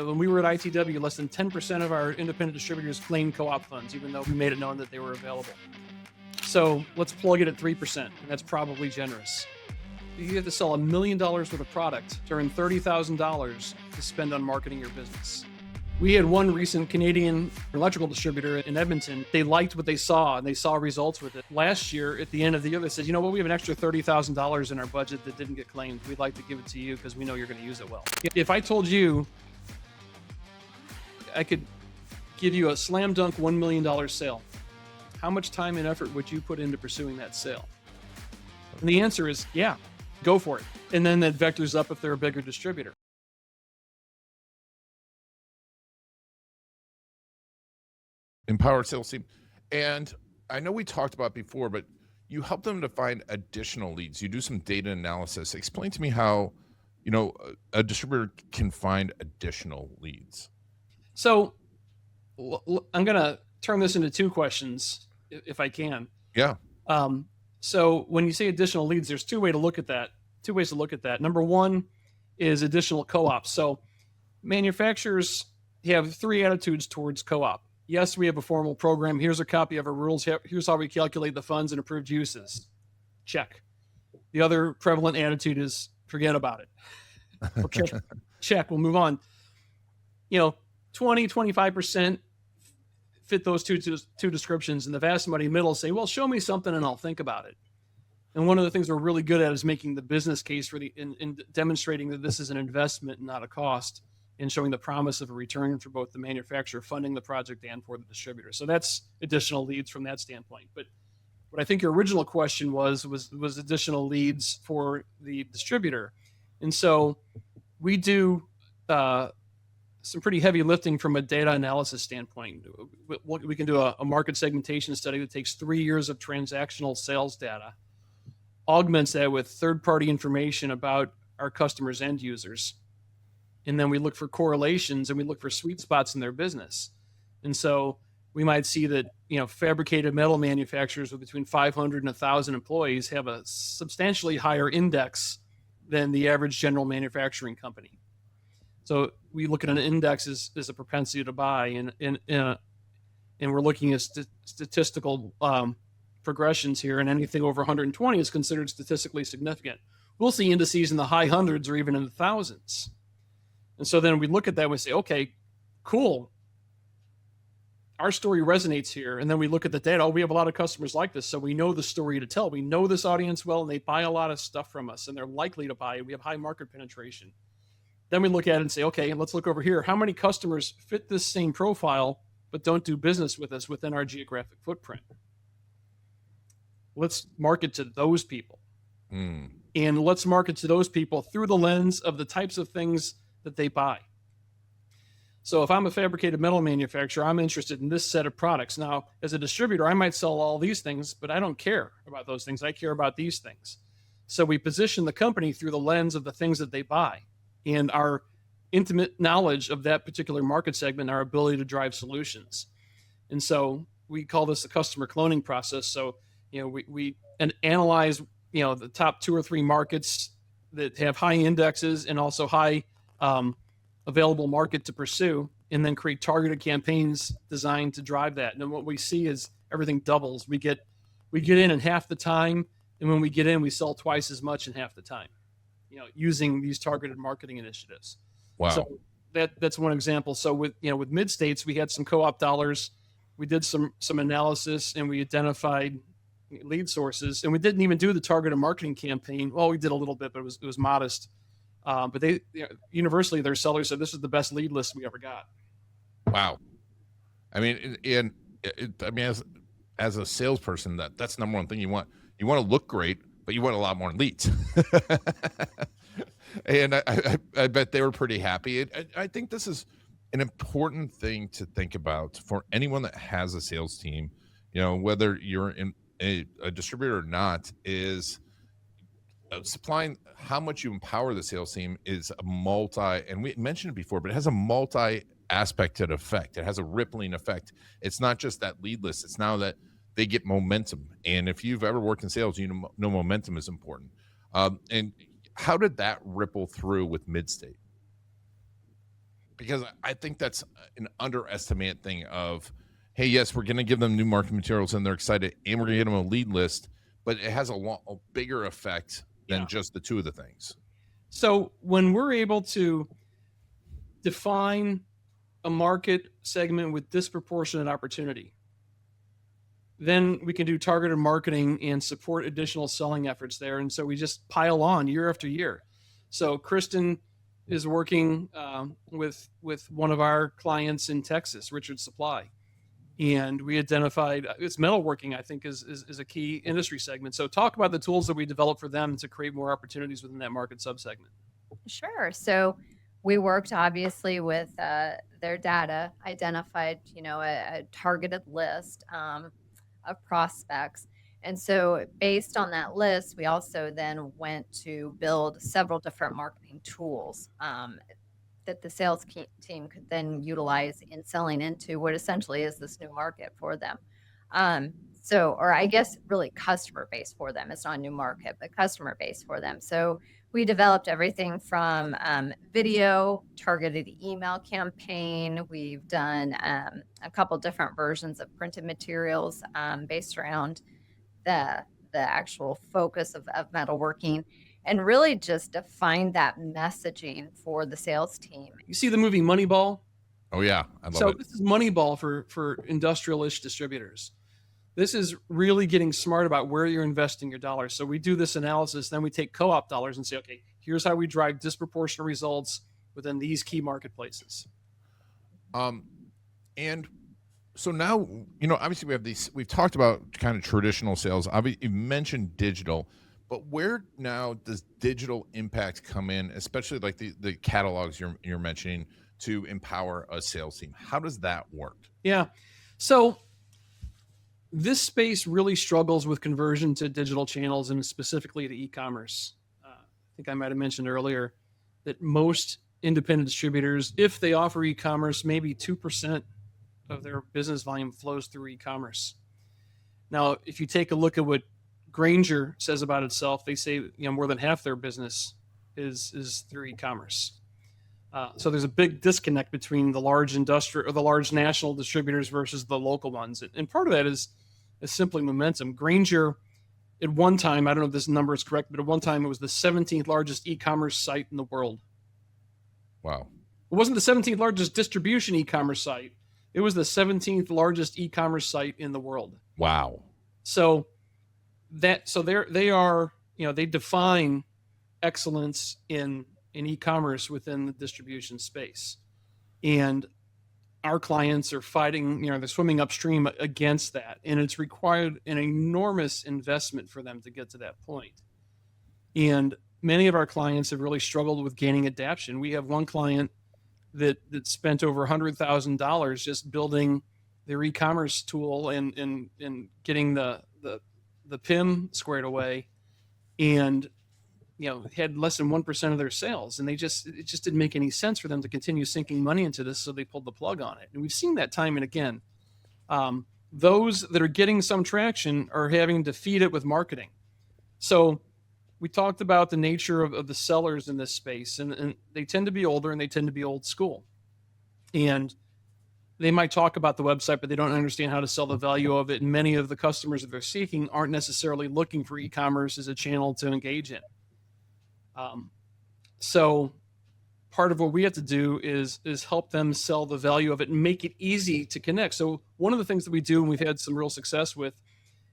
When we were at ITW, less than 10% of our independent distributors claimed co-op funds, even though we made it known that they were available. So let's plug it at 3%, and that's probably generous. You have to sell $1 million worth of product to earn $30,000 to spend on marketing your business. We had one recent Canadian electrical distributor in Edmonton. They liked what they saw, and they saw results with it. Last year, at the end of the year, they said, you know what, we have an extra $30,000 in our budget that didn't get claimed. We'd like to give it to you because we know you're going to use it well. If I told you I could give you a slam dunk $1 million sale, how much time and effort would you put into pursuing that sale? And the answer is, yeah, go for it. And then that vectors up if they're a bigger distributor. Empowered sales team. And I know we talked about before, but you help them to find additional leads. You do some data analysis. Explain to me how, a distributor can find additional leads. So I'm going to turn this into two questions if I can. Yeah. So when you say additional leads, there's two ways to look at that. Number one is additional co-ops. So manufacturers have three attitudes towards co-op. Yes, we have a formal program. Here's a copy of our rules. Here's how we calculate the funds and approved uses. Check. The other prevalent attitude is forget about it. Okay, check. We'll move on. 20, 25% fit those two descriptions, and the vast majority middle say, well, show me something and I'll think about it. And one of the things we're really good at is making the business case for in demonstrating that this is an investment and not a cost, and showing the promise of a return for both the manufacturer funding the project and for the distributor. So that's additional leads from that standpoint. But what I think your original question was additional leads for the distributor. And so we do some pretty heavy lifting from a data analysis standpoint. We can do a market segmentation study that takes 3 years of transactional sales data, augments that with third-party information about our customers' end users. And then we look for correlations and we look for sweet spots in their business. And so we might see that, fabricated metal manufacturers with between 500 and 1,000 employees have a substantially higher index than the average general manufacturing company. So we look at an index as a propensity to buy, and we're looking at statistical progressions here, and anything over 120 is considered statistically significant. We'll see indices in the high hundreds or even in the thousands. And so then we look at that and we say, okay, cool. Our story resonates here. And then we look at the data. Oh, we have a lot of customers like this. So we know the story to tell. We know this audience well, and they buy a lot of stuff from us, and they're likely to buy. We have high market penetration. Then we look at it and say, okay, let's look over here. How many customers fit this same profile but don't do business with us within our geographic footprint? Let's market to those people. And let's market to those people through the lens of the types of things that they buy. So if I'm a fabricated metal manufacturer, I'm interested in this set of products. Now, as a distributor, I might sell all these things, but I don't care about those things. I care about these things. So we position the company through the lens of the things that they buy and our intimate knowledge of that particular market segment, our ability to drive solutions. And so we call this the customer cloning process. So, we analyze, the top 2 or 3 markets that have high indexes and also high available market to pursue, and then create targeted campaigns designed to drive that. And then what we see is everything doubles. We get in half the time, and when we get in, we sell twice as much in half the time, using these targeted marketing initiatives. Wow. So that's one example. So with mid states, we had some co-op dollars. We did some analysis, and we identified lead sources, and we didn't even do the targeted marketing campaign. Well, we did a little bit, but it was modest. But they universally, their sellers said this is the best lead list we ever got. Wow. I mean, as a salesperson, that's number one thing you want. You want to look great, but you want a lot more leads. And I bet they were pretty happy. I think this is an important thing to think about for anyone that has a sales team, whether you're in a distributor or not, is supplying how much you empower the sales team is and we mentioned it before, but it has a multi aspect to the effect. It has a rippling effect. It's not just that lead list. It's now that they get momentum. And if you've ever worked in sales, you know momentum is important. And how did that ripple through with Midstate? because I think that's an underestimated thing of, hey, yes, we're going to give them new marketing materials and they're excited, and we're going to get them a lead list, but it has a bigger effect than just the two of the things. So when we're able to define a market segment with disproportionate opportunity, then we can do targeted marketing and support additional selling efforts there. And so we just pile on year after year. So Kristen is working with one of our clients in Texas, Richard Supply, and we identified it's metalworking. I think is a key industry segment. So talk about the tools that we developed for them to create more opportunities within that market subsegment. Sure. So we worked obviously with their data, identified, a targeted list of prospects. And so based on that list, we also then went to build several different marketing tools that the sales team could then utilize in selling into what essentially is this new market for them. Or I guess really customer base for them. It's not a new market, but customer base for them. So we developed everything from video, targeted email campaign. We've done a couple different versions of printed materials based around the actual focus of metalworking, and really just define that messaging for the sales team. You see the movie Moneyball? Oh yeah, I love it. So this is Moneyball for industrial-ish distributors. This is really getting smart about where you're investing your dollars. So we do this analysis, then we take co-op dollars and say, okay, here's how we drive disproportionate results within these key marketplaces. And so now, obviously we have these, we've talked about kind of traditional sales. Obviously, you mentioned digital, but where now does digital impact come in, especially like the catalogs you're mentioning to empower a sales team? How does that work? Yeah. So this space really struggles with conversion to digital channels and specifically to e-commerce. I think I might have mentioned earlier that most independent distributors, if they offer e-commerce, maybe 2% of their business volume flows through e-commerce. Now, if you take a look at what Grainger says about itself, they say more than half their business is through e-commerce. So there's a big disconnect between the large industrial or the large national distributors versus the local ones, and part of that is simply momentum. Grainger, at one time, I don't know if this number is correct, but at one time it was the 17th largest e-commerce site in the world. Wow! It wasn't the 17th largest distribution e-commerce site; it was the 17th largest e-commerce site in the world. Wow! So they are they define excellence in e-commerce within the distribution space, and our clients are fighting, they're swimming upstream against that, and it's required an enormous investment for them to get to that point. And many of our clients have really struggled with gaining adoption. We have one client that spent over $100,000 just building their e-commerce tool and getting the PIM squared away, and had less than 1% of their sales, and it just didn't make any sense for them to continue sinking money into this, so they pulled the plug on it. And we've seen that time and again. Those that are getting some traction are having to feed it with marketing. So we talked about the nature of the sellers in this space, and they tend to be older and they tend to be old school. And they might talk about the website, but they don't understand how to sell the value of it. And many of the customers that they're seeking aren't necessarily looking for e-commerce as a channel to engage in. So part of what we have to do is help them sell the value of it and make it easy to connect. So one of the things that we do, and we've had some real success with,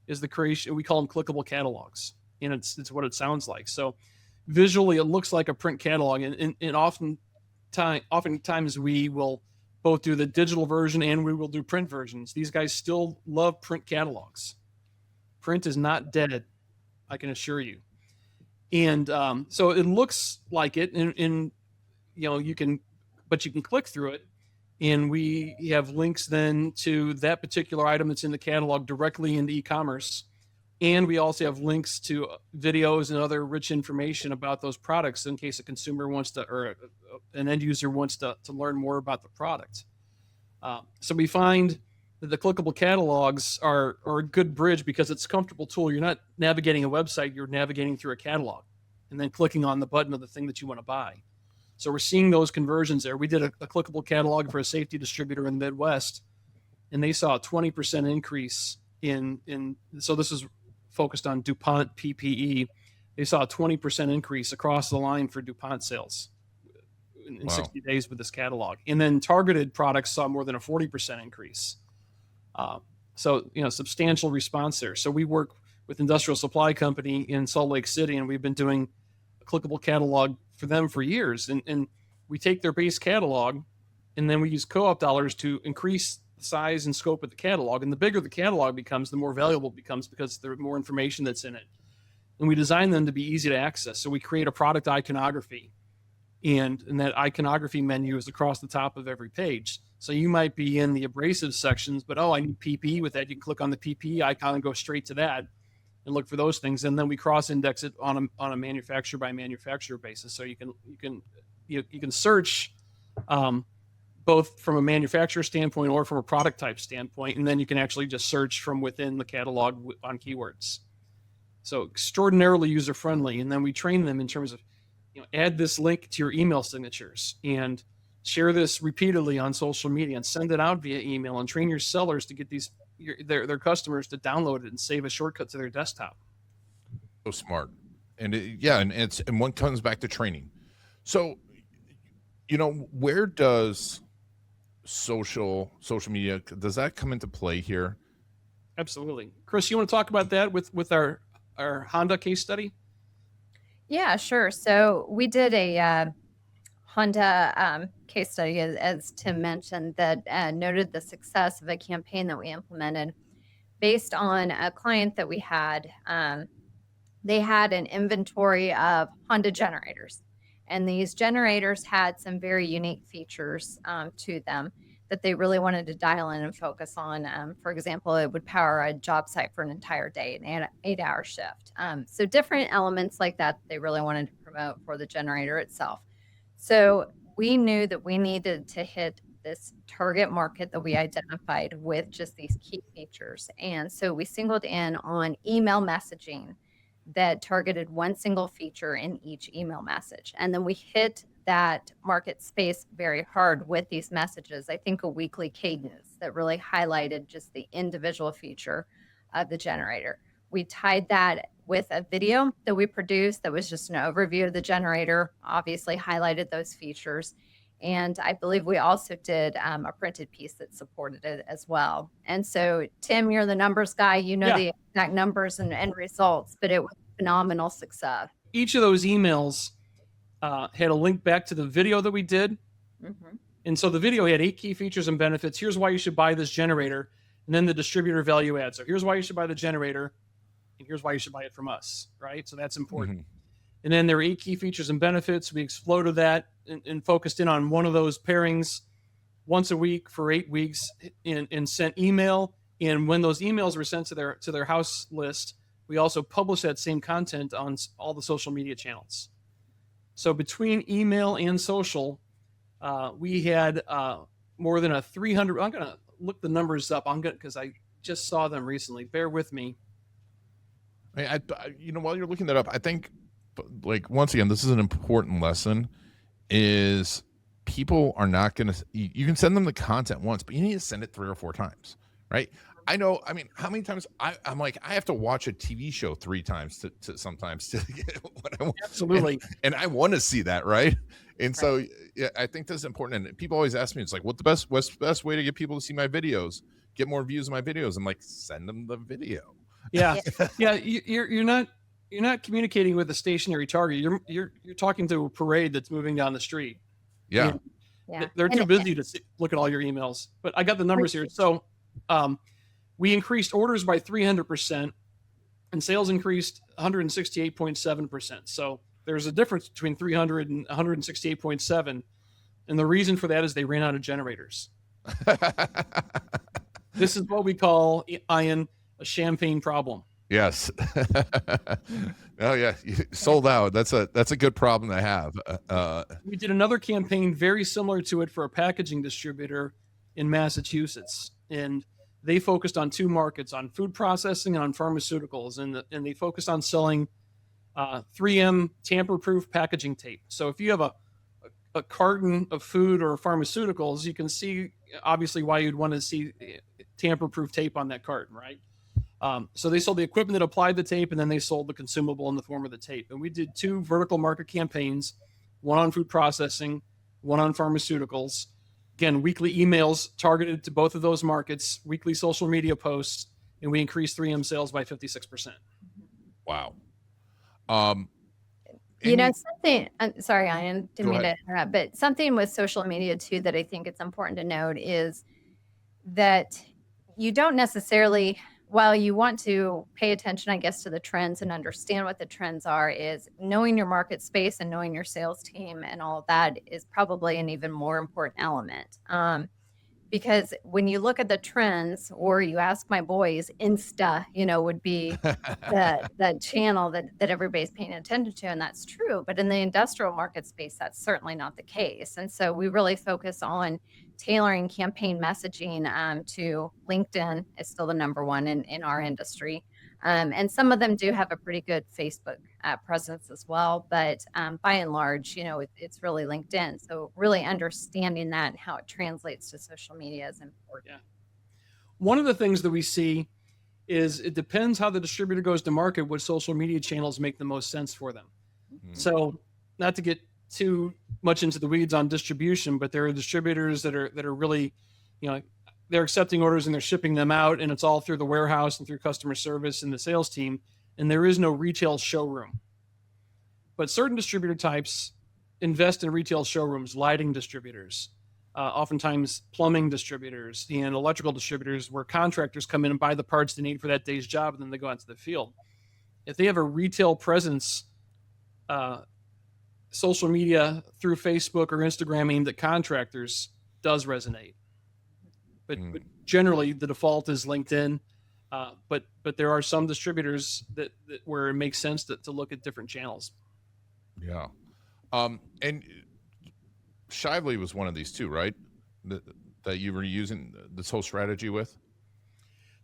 is the creation, we call them clickable catalogs, and it's what it sounds like. So visually, it looks like a print catalog, and oftentimes we will both do the digital version and we will do print versions. These guys still love print catalogs. Print is not dead, I can assure you. And so it looks like it, and you can click through it, and we have links then to that particular item that's in the catalog directly into e-commerce, and we also have links to videos and other rich information about those products in case a consumer wants to, or an end user wants to learn more about the product. So we find that the clickable catalogs are a good bridge because it's a comfortable tool. You're not navigating a website, you're navigating through a catalog and then clicking on the button of the thing that you want to buy. So we're seeing those conversions there. We did a clickable catalog for a safety distributor in the Midwest, and they saw a 20% increase so this is focused on DuPont PPE. They saw a 20% increase across the line for DuPont sales in 60 days with this catalog. And then targeted products saw more than a 40% increase. So, substantial response there. So we work with Industrial Supply Company in Salt Lake City, and we've been doing a clickable catalog for them for years. And we take their base catalog, and then we use co-op dollars to increase the size and scope of the catalog. And the bigger the catalog becomes, the more valuable it becomes because there's more information that's in it. And we design them to be easy to access. So we create a product iconography, and that iconography menu is across the top of every page. So you might be in the abrasive sections, but I need PPE with that. You can click on the PPE icon and go straight to that and look for those things. And then we cross-index it on a manufacturer by manufacturer basis. So you can search both from a manufacturer standpoint or from a product type standpoint, and then you can actually just search from within the catalog on keywords. So extraordinarily user-friendly. And then we train them in terms of, add this link to your email signatures and share this repeatedly on social media and send it out via email, and train your sellers to get their customers to download it and save a shortcut to their desktop. So smart. And one comes back to training. So, where does social media, does that come into play here? Absolutely. Chris, you want to talk about that with our Honda case study? Yeah, sure. So we did a Honda case study, as Tim mentioned, that noted the success of a campaign that we implemented based on a client that we had. They had an inventory of Honda generators, and these generators had some very unique features to them that they really wanted to dial in and focus on. For example, it would power a job site for an entire day, an 8-hour shift. So different elements like that they really wanted to promote for the generator itself. So we knew that we needed to hit this target market that we identified with just these key features. And so we singled in on email messaging that targeted one single feature in each email message. And then we hit that market space very hard with these messages. I think a weekly cadence that really highlighted just the individual feature of the generator. We tied that with a video that we produced that was just an overview of the generator, obviously highlighted those features. And I believe we also did a printed piece that supported it as well. And so, Tim, you're the numbers guy. The exact numbers and results, but it was phenomenal success. Each of those emails had a link back to the video that we did. Mm-hmm. And so the video had 8 key features and benefits. Here's why you should buy this generator. And then the distributor value add. So here's why you should buy the generator, and here's why you should buy it from us, right? So that's important. Mm-hmm. And then there were 8 key features and benefits. We exploded that and focused in on one of those pairings once a week for 8 weeks and sent email. And when those emails were sent to their house list, we also published that same content on all the social media channels. So between email and social, we had more than 300. I'm going to look the numbers up. Because I just saw them recently. Bear with me. While you're looking that up, I think, once again, this is an important lesson. Is people are not going to. You can send them the content once, but you need to send it 3 or 4 times, right? I know. I mean, how many times I'm like, I have to watch a TV show 3 times to sometimes to get what I want. Absolutely. And I want to see that, right? And so, I think that's important. And people always ask me, it's like, what's the best way to get people to see my videos, get more views of my videos? I'm like, send them the video. Yeah. Yeah. You're not communicating with a stationary target. You're talking to a parade that's moving down the street. Yeah. They're too busy to look at all your emails. But I got the numbers here. So, we increased orders by 300%, and sales increased 168.7%. So there's a difference between 300 and 168.7. And the reason for that is they ran out of generators. This is what we call, Ian, a champagne problem. Yes. Oh yeah, sold out. That's a good problem to have. We did another campaign very similar to it for a packaging distributor in Massachusetts, and they focused on 2 markets, on food processing and on pharmaceuticals, and they focused on selling 3M tamper-proof packaging tape. So if you have a carton of food or pharmaceuticals, you can see obviously why you'd want to see tamper-proof tape on that carton, right? So they sold the equipment that applied the tape, and then they sold the consumable in the form of the tape. And we did 2 vertical market campaigns, one on food processing, one on pharmaceuticals. Again, weekly emails targeted to both of those markets, weekly social media posts, and we increased 3M sales by 56%. Wow. Something, I'm sorry, I didn't Go mean to ahead. interrupt, but something with social media too that I think it's important to note is that you don't necessarily, while you want to pay attention, I guess, to the trends and understand what the trends are, is knowing your market space and knowing your sales team and all of that is probably an even more important element. Because when you look at the trends, or you ask my boys, Insta, would be the channel that everybody's paying attention to, and that's true. But in the industrial market space, that's certainly not the case. And so we really focus on tailoring campaign messaging to LinkedIn is still the number one in our industry. And some of them do have a pretty good Facebook presence as well. But by and large, it's really LinkedIn. So really understanding that and how it translates to social media is important. Yeah. One of the things that we see is it depends how the distributor goes to market, what social media channels make the most sense for them. So not to get too much into the weeds on distribution, but there are distributors that are really, they're accepting orders and they're shipping them out, and it's all through the warehouse and through customer service and the sales team, and there is no retail showroom. But certain distributor types invest in retail showrooms, lighting distributors, oftentimes plumbing distributors and electrical distributors, where contractors come in and buy the parts they need for that day's job, and then they go out to the field. If they have a retail presence, social media through Facebook or Instagram aimed at contractors does resonate. But generally, the default is LinkedIn. But there are some distributors that where it makes sense to look at different channels. Yeah. And Shively was one of these too, right? That you were using this whole strategy with?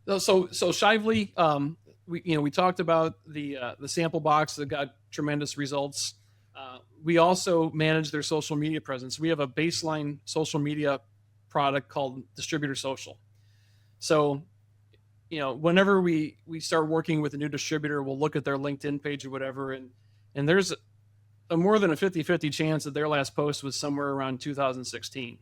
So Shively, we talked about the sample box that got tremendous results. We also manage their social media presence. We have a baseline social media product called Distributor Social. So, whenever we start working with a new distributor, we'll look at their LinkedIn page or whatever, and there's a more than a 50-50 chance that their last post was somewhere around 2016.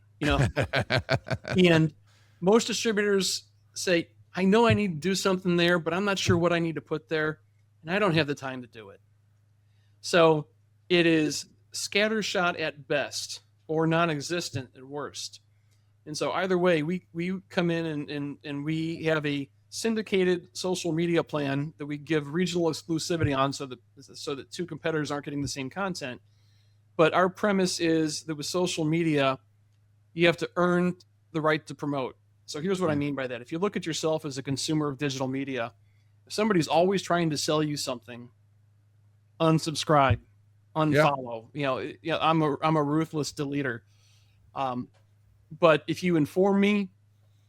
And most distributors say, I know I need to do something there, but I'm not sure what I need to put there, and I don't have the time to do it. So it is scattershot at best or non-existent at worst. And so either way, we come in and we have a syndicated social media plan that we give regional exclusivity on, so that 2 competitors aren't getting the same content. But our premise is that with social media, you have to earn the right to promote. So here's what I mean by that. If you look at yourself as a consumer of digital media, if somebody's always trying to sell you something, unsubscribe, unfollow. I'm a ruthless deleter. But if you inform me,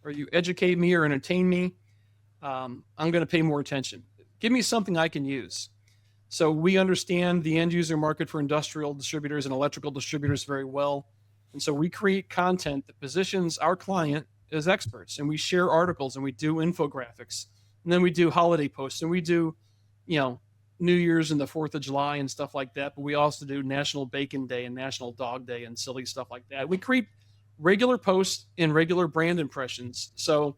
or you educate me or entertain me, I'm going to pay more attention. Give me something I can use. So we understand the end user market for industrial distributors and electrical distributors very well. And so we create content that positions our client as experts, and we share articles, and we do infographics, and then we do holiday posts, and we do, New Year's and the 4th of July and stuff like that. But we also do National Bacon Day and National Dog Day and silly stuff like that. We create regular posts and regular brand impressions. So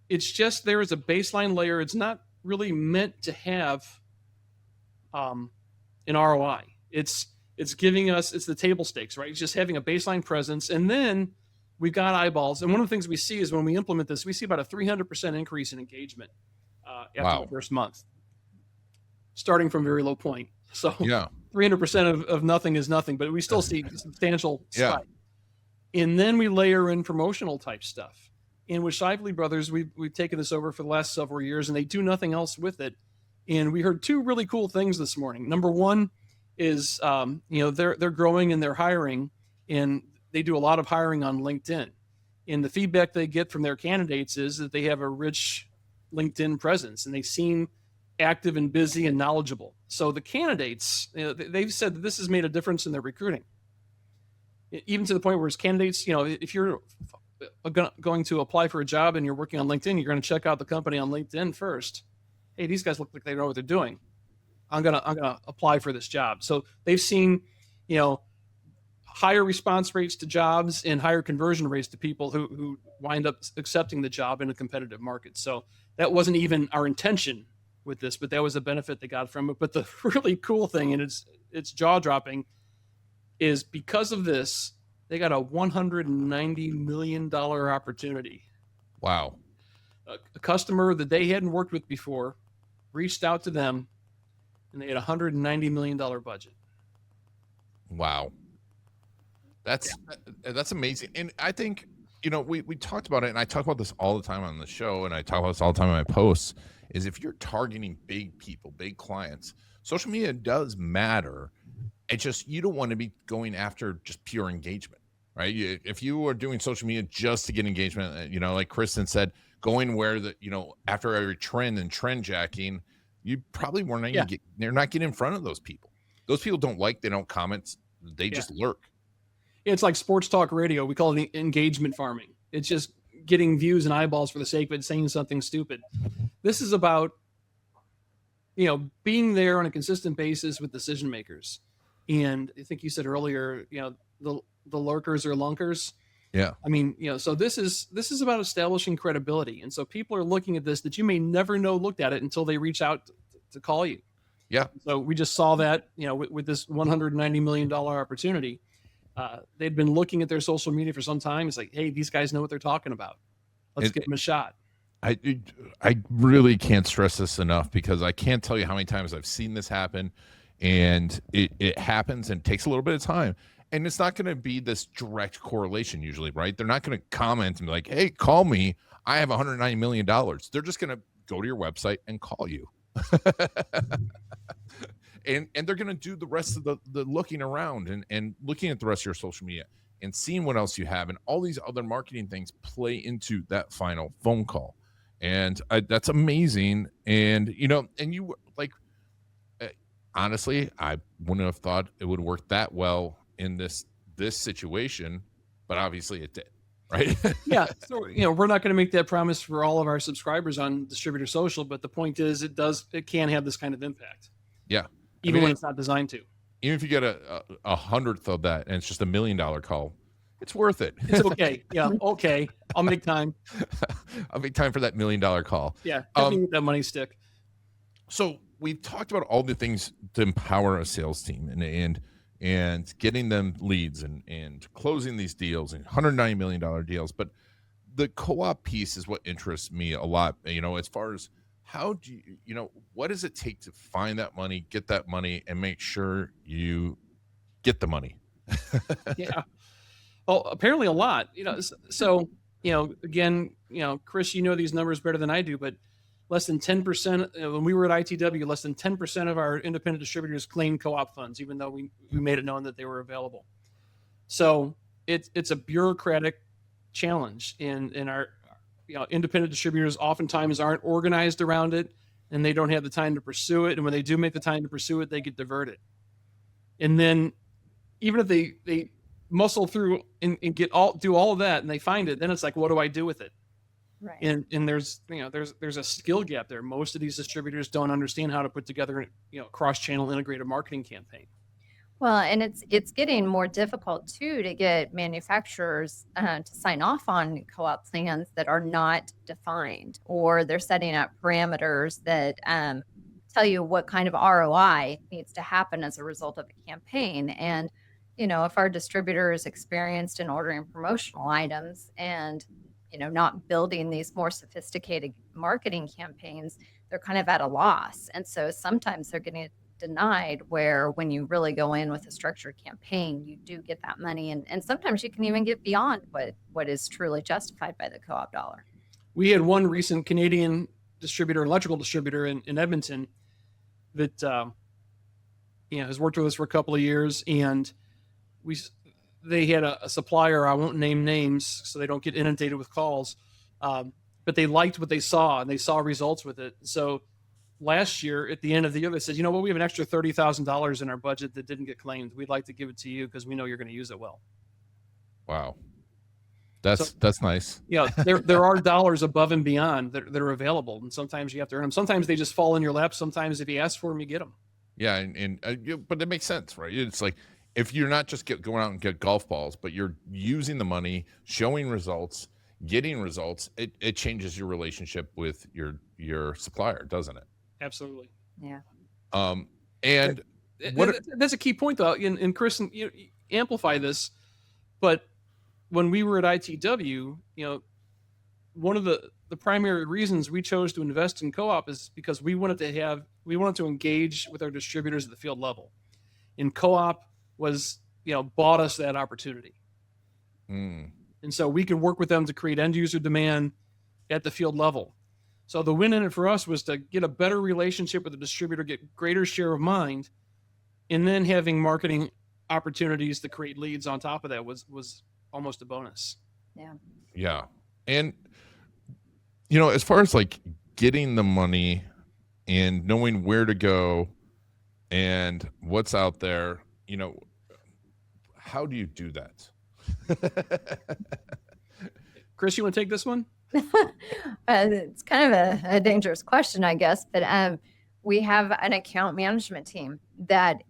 it's just there as a baseline layer. It's not really meant to have an ROI. It's giving us, it's the table stakes, right? It's just having a baseline presence. And then we've got eyeballs. And one of the things we see is when we implement this, we see about a 300% increase in engagement after the first month, starting from a very low point. So 300% of nothing is nothing, but we still see substantial spike. And then we layer in promotional type stuff. And with Shively Brothers, we've taken this over for the last several years, and they do nothing else with it. And we heard 2 really cool things this morning. Number one is, they're growing and they're hiring, and they do a lot of hiring on LinkedIn. And the feedback they get from their candidates is that they have a rich LinkedIn presence, and they seem active and busy and knowledgeable. So the candidates, they've said that this has made a difference in their recruiting. even to the point where as candidates, if you're going to apply for a job and you're working on LinkedIn, you're going to check out the company on LinkedIn first. Hey, these guys look like they know what they're doing. I'm gonna apply for this job. So they've seen, higher response rates to jobs and higher conversion rates to people who wind up accepting the job in a competitive market. So that wasn't even our intention with this, but that was a benefit they got from it. But the really cool thing, and it's jaw dropping, is because of this, they got a $190 million opportunity. Wow. A customer that they hadn't worked with before reached out to them, and they had a $190 million budget. Wow. That's amazing. And I think, we talked about it, and I talk about this all the time on the show, and I talk about this all the time in my posts, is if you're targeting big people, big clients, social media does matter. It's just, you don't want to be going after just pure engagement, right? If you are doing social media just to get engagement, like Kristen said, going where after every trend and trend jacking, you probably they're not getting in front of those people. Those people they don't comment. They just lurk. It's like sports talk radio. We call it engagement farming. It's just getting views and eyeballs for the sake of it, saying something stupid. This is about, being there on a consistent basis with decision makers. And I think you said earlier, the lurkers or lunkers. Yeah. I mean, so this is about establishing credibility. And so people are looking at this that you may never know looked at it until they reach out to call you. Yeah. So we just saw that, with this $190 million opportunity. They'd been looking at their social media for some time. It's like, hey, these guys know what they're talking about. Let's give them a shot. I really can't stress this enough, because I can't tell you how many times I've seen this happen, and it happens and takes a little bit of time. And it's not going to be this direct correlation usually, right? They're not going to comment and be like, hey, call me. I have $190 million. They're just going to go to your website and call you. and they're going to do the rest of the looking around and looking at the rest of your social media and seeing what else you have. And all these other marketing things play into that final phone call. And that's amazing. And, honestly, I wouldn't have thought it would work that well in this situation, but obviously it did, right? Yeah. So, we're not going to make that promise for all of our subscribers on Distributor Social, but the point is it can have this kind of impact. Yeah. Even when it's not designed to. Even if you get a hundredth of that and it's just $1 million call, it's worth it. It's okay. Yeah. Okay. I'll make time. I'll make time for that $1 million call. Yeah. With that money stick. So we've talked about all the things to empower a sales team and getting them leads and closing these deals and $190 million deals. But the co-op piece is what interests me a lot, as far as how do what does it take to find that money, get that money, and make sure you get the money? Yeah. Well, apparently a lot, so, again, Chris, these numbers better than I do, but less than 10%, when we were at ITW, less than 10% of our independent distributors claimed co-op funds, even though we made it known that they were available. So it's a bureaucratic challenge, and our, independent distributors oftentimes aren't organized around it, and they don't have the time to pursue it. And when they do make the time to pursue it, they get diverted. And then even if they muscle through and do all of that and they find it, then it's like, what do I do with it? Right. And there's a skill gap there. Most of these distributors don't understand how to put together cross-channel integrated marketing campaign. Well, and it's getting more difficult too to get manufacturers to sign off on co-op plans that are not defined, or they're setting up parameters that tell you what kind of ROI needs to happen as a result of a campaign. And if our distributor is experienced in ordering promotional items and not building these more sophisticated marketing campaigns, they're kind of at a loss. And so sometimes they're getting denied, where when you really go in with a structured campaign, you do get that money. And sometimes you can even get beyond what is truly justified by the co-op dollar. We had one recent Canadian distributor, electrical distributor in Edmonton, that has worked with us for a couple of years, and they had a supplier, I won't name names so they don't get inundated with calls, but they liked what they saw, and they saw results with it. So last year, at the end of the year, they said, we have an extra $30,000 in our budget that didn't get claimed. We'd like to give it to you because we know you're going to use it well. Wow. So, That's nice. yeah, there are dollars above and beyond that are available, and sometimes you have to earn them. Sometimes they just fall in your lap. Sometimes if you ask for them, you get them. Yeah, but it makes sense, right? It's like if you're not just going out and get golf balls, but you're using the money, showing results, getting results, it changes your relationship with your supplier, doesn't it? Absolutely. Yeah. And what That's a key point, though. And Chris, you amplify this, but when we were at ITW, one of the primary reasons we chose to invest in co-op is because we wanted to engage with our distributors at the field level, and co-op was bought us that opportunity, and so we could work with them to create end user demand at the field level. So the win in it for us was to get a better relationship with the distributor, get greater share of mind, and then having marketing opportunities to create leads on top of that was almost a bonus. Yeah. And as far as like getting the money and knowing where to go and what's out there, how do you do that? Chris, you want to take this one? It's kind of a dangerous question, I guess, but we have an account management team that,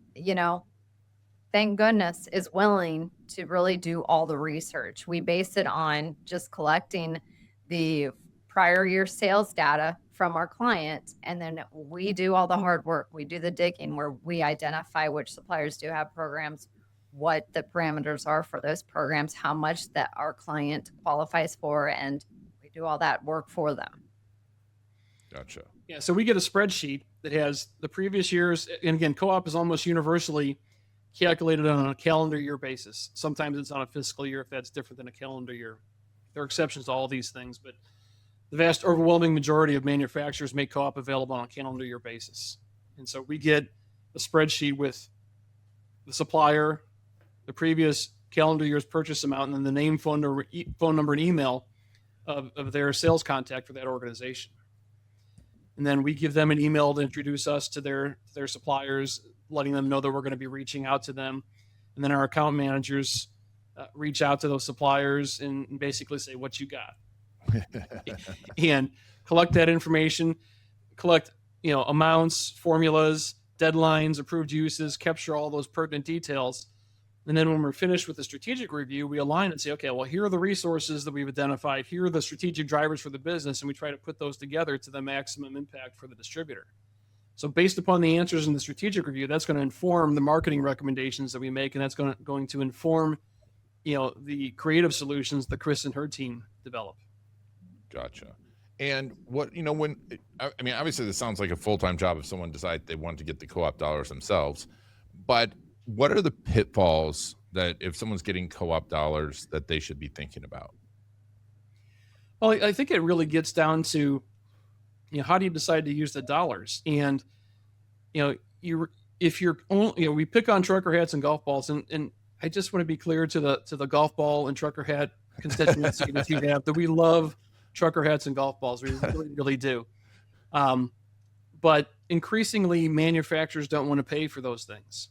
thank goodness, is willing to really do all the research. We base it on just collecting the prior year sales data from our client, and then we do all the hard work. We do the digging where we identify which suppliers do have programs, what the parameters are for those programs, how much that our client qualifies for, and we do all that work for them. Gotcha. Yeah, so we get a spreadsheet that has the previous years, and again, co-op is almost universally calculated on a calendar year basis. Sometimes it's on a fiscal year if that's different than a calendar year. There are exceptions to all these things, but the vast overwhelming majority of manufacturers make co-op available on a calendar year basis. And so we get a spreadsheet with the supplier, the previous calendar year's purchase amount, and then the name, phone number, and email of their sales contact for that organization. And then we give them an email to introduce us to their suppliers, letting them know that we're going to be reaching out to them. And then our account managers reach out to those suppliers and basically say, what you got? And collect that information, collect amounts, formulas, deadlines, approved uses, capture all those pertinent details. And then when we're finished with the strategic review, we align and say, okay, well, here are the resources that we've identified. Here are the strategic drivers for the business. And we try to put those together to the maximum impact for the distributor. So based upon the answers in the strategic review, that's going to inform the marketing recommendations that we make. And that's going to inform, the creative solutions that Chris and her team develop. Gotcha. And obviously this sounds like a full-time job if someone decides they want to get the co-op dollars themselves, but what are the pitfalls that if someone's getting co-op dollars that they should be thinking about? Well, I think it really gets down to, how do you decide to use the dollars? And, if you're only, we pick on trucker hats and golf balls, and I just want to be clear to the golf ball and trucker hat constituency that you have that we love trucker hats and golf balls. We really, really do. But increasingly manufacturers don't want to pay for those things.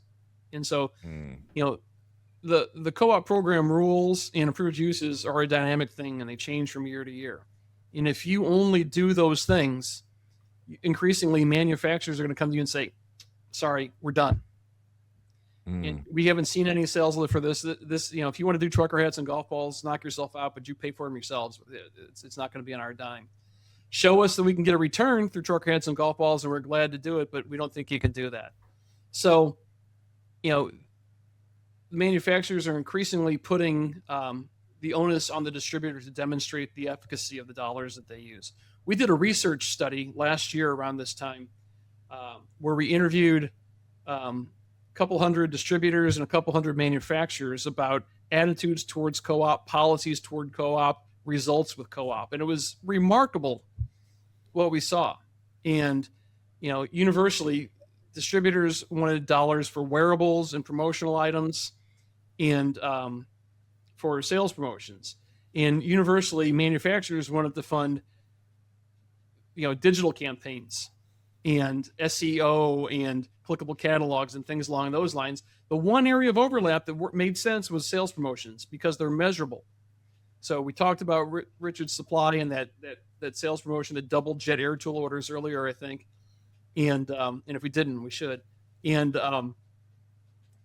And so, the co-op program rules and approved uses are a dynamic thing and they change from year to year. And if you only do those things, increasingly manufacturers are going to come to you and say, sorry, we're done. And we haven't seen any sales lift for this. If you want to do trucker hats and golf balls, knock yourself out, but you pay for them yourselves. It's not going to be on our dime. Show us that we can get a return through trucker hats and golf balls, and we're glad to do it, but we don't think you can do that. So, manufacturers are increasingly putting the onus on the distributor to demonstrate the efficacy of the dollars that they use. We did a research study last year around this time where we interviewed couple hundred distributors and a couple hundred manufacturers about attitudes towards co-op, policies toward co-op, results with co-op. And it was remarkable what we saw. And, universally, distributors wanted dollars for wearables and promotional items and for sales promotions. And universally, manufacturers wanted to fund, digital campaigns and SEO and clickable catalogs and things along those lines. The one area of overlap that made sense was sales promotions because they're measurable. So we talked about Richard's Supply and that sales promotion, the double jet air tool orders earlier, I think. And if we didn't, we should. And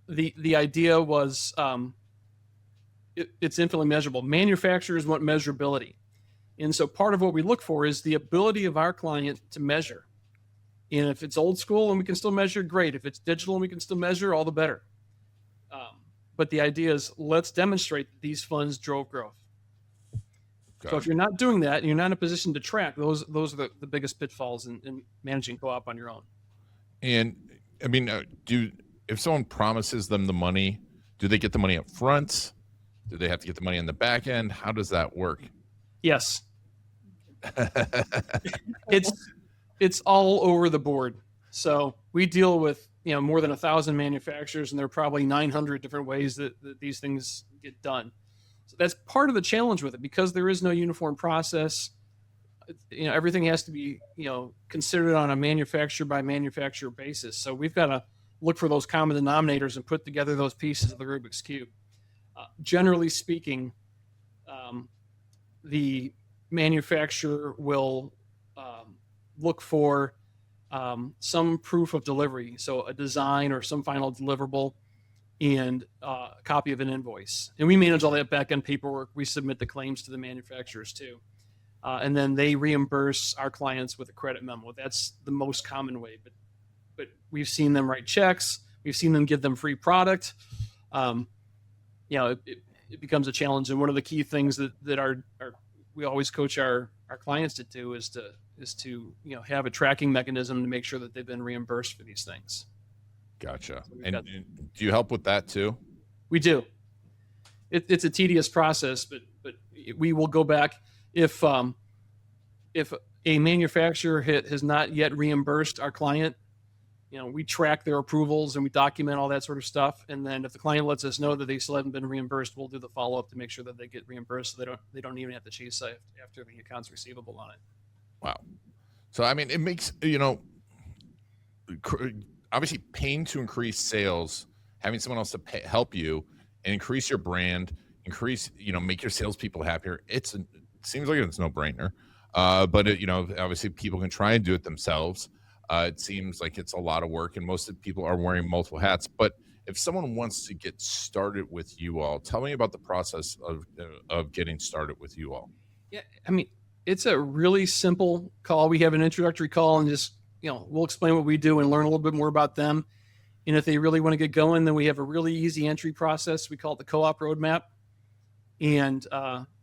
the idea was it's infinitely measurable. Manufacturers want measurability. And so part of what we look for is the ability of our client to measure. And if it's old school and we can still measure, great. If it's digital and we can still measure, all the better. But the idea is let's demonstrate that these funds drove growth. So if you're not doing that and you're not in a position to track, those are the biggest pitfalls in managing co-op on your own. And I mean, if someone promises them the money, do they get the money up front? Do they have to get the money on the back end? How does that work? Yes. It's all over the board. So we deal with more than 1,000 manufacturers, and there are probably 900 different ways that these things get done. So that's part of the challenge with it, because there is no uniform process. Everything has to be considered on a manufacturer by manufacturer basis. So we've got to look for those common denominators and put together those pieces of the Rubik's Cube. Generally speaking, the manufacturer will look for some proof of delivery, so a design or some final deliverable, and a copy of an invoice. And we manage all that back-end paperwork. We submit the claims to the manufacturers too. And then they reimburse our clients with a credit memo. That's the most common way, but we've seen them write checks. We've seen them give them free product. It becomes a challenge. And one of the key things that we always coach our clients to do is to have a tracking mechanism to make sure that they've been reimbursed for these things. Gotcha. So and do you help with that too? We do. It's a tedious process, but we will go back if a manufacturer has not yet reimbursed our client. We track their approvals and we document all that sort of stuff. And then if the client lets us know that they still haven't been reimbursed, we'll do the follow-up to make sure that they get reimbursed, so they don't even have to chase after the accounts receivable on it. Wow. So, I mean, it makes, obviously paying to increase sales, having someone else to help you and increase your brand, make your salespeople happier. It seems like it's no brainer. But obviously people can try and do it themselves. It seems like it's a lot of work, and most of the people are wearing multiple hats. But if someone wants to get started with you all, tell me about the process of getting started with you all. Yeah, I mean, it's a really simple call. We have an introductory call, and just we'll explain what we do and learn a little bit more about them. And if they really want to get going, then we have a really easy entry process. We call it the co-op roadmap. And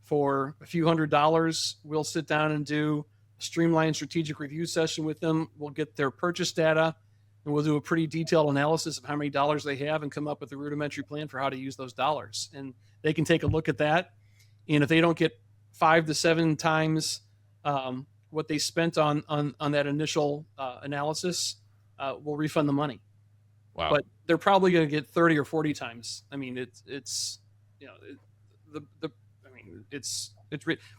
for a few $100s, we'll sit down and do a streamlined strategic review session with them. We'll get their purchase data, and we'll do a pretty detailed analysis of how many dollars they have and come up with a rudimentary plan for how to use those dollars. And they can take a look at that. And if they don't get 5 to 7 times what they spent on that initial analysis, we'll refund the money. Wow. But they're probably going to get 30 or 40 times. I mean,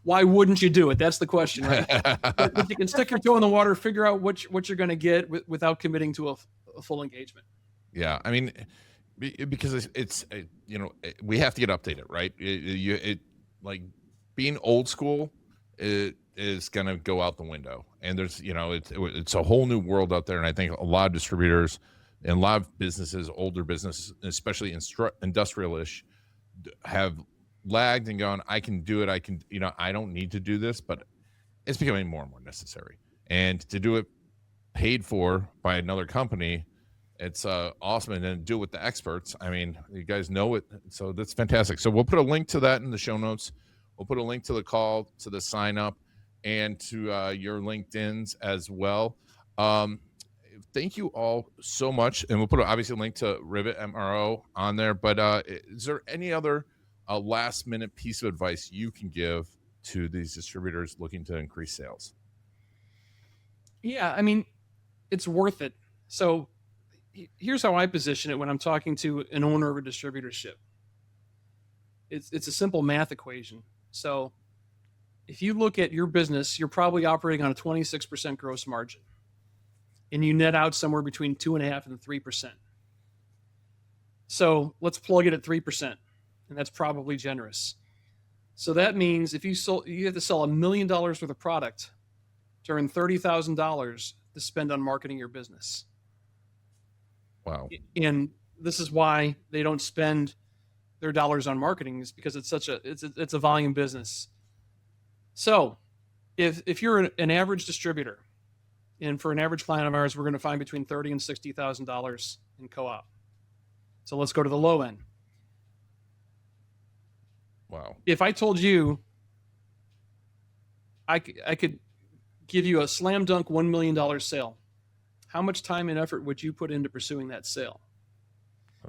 why wouldn't you do it? That's the question, right? But you can stick your toe in the water, figure out what you're going to get without committing to a full engagement. Yeah, I mean, because it's we have to get updated, right? Like being old school is going to go out the window, and there's it's a whole new world out there, and I think a lot of distributors and a lot of businesses, older businesses, especially industrial-ish, have lagged and gone, I can do it. I can, I don't need to do this, but it's becoming more and more necessary. And to do it paid for by another company, it's awesome. And then do it with the experts. I mean, you guys know it. So that's fantastic. So we'll put a link to that in the show notes. We'll put a link to the call, to the sign up, and to your LinkedIn's as well. Thank you all so much. And we'll put obviously a link to Rivet MRO on there. But is there any other last minute piece of advice you can give to these distributors looking to increase sales? Yeah, I mean, it's worth it. So here's how I position it when I'm talking to an owner of a distributorship. It's a simple math equation. So if you look at your business, you're probably operating on a 26% gross margin. and you net out somewhere between 2.5% and 3%. So let's plug it at 3%, and that's probably generous. So that means if you have to sell $1 million worth of product to earn $30,000 to spend on marketing your business. Wow. And this is why they don't spend their dollars on marketing, is because it's it's a volume business. So if you're an average distributor, and for an average client of ours, we're going to find between $30,000 and $60,000 in co-op. So let's go to the low end. Wow. If I told you I could give you a slam dunk $1 million sale, how much time and effort would you put into pursuing that sale?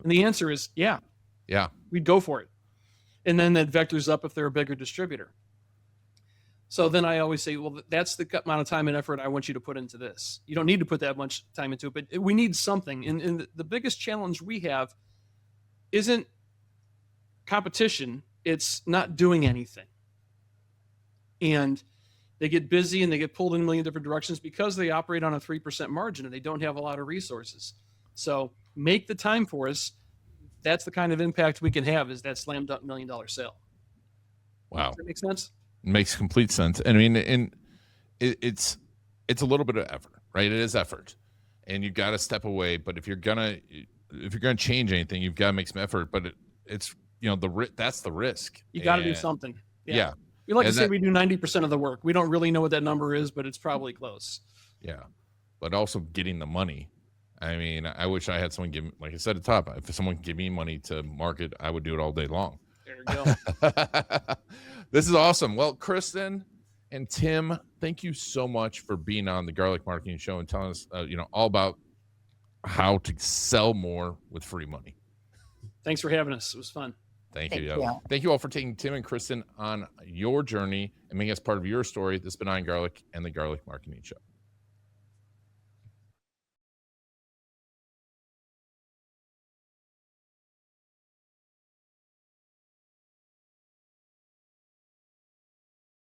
And the answer is, yeah, we'd go for it. And then that vectors up if they're a bigger distributor. So then I always say, well, that's the amount of time and effort I want you to put into this. You don't need to put that much time into it, but we need something. And the biggest challenge we have isn't competition. It's not doing anything. And they get busy and they get pulled in a million different directions because they operate on a 3% margin and they don't have a lot of resources. So make the time for us. That's the kind of impact we can have, is that slam dunk $1 million sale. Wow. Does that make sense? It makes complete sense. And I mean, and it's a little bit of effort, right? It is effort, and you've got to step away. But if you're gonna change anything, you've got to make some effort. But it's that's the risk. You got to do something. Yeah. We like to say we do 90% of the work. We don't really know what that number is, but it's probably close. Yeah. But also getting the money. I mean, I wish I had someone give me, like I said at the top, if someone could give me money to market, I would do it all day long. There you go. This is awesome. Well, Kristen and Tim, thank you so much for being on the Garlic Marketing Show and telling us, all about how to sell more with free money. Thanks for having us. It was fun. Thank you. Thank you all for taking Tim and Kristen on your journey and making us part of your story. This has been Iron Garlic and the Garlic Marketing Show.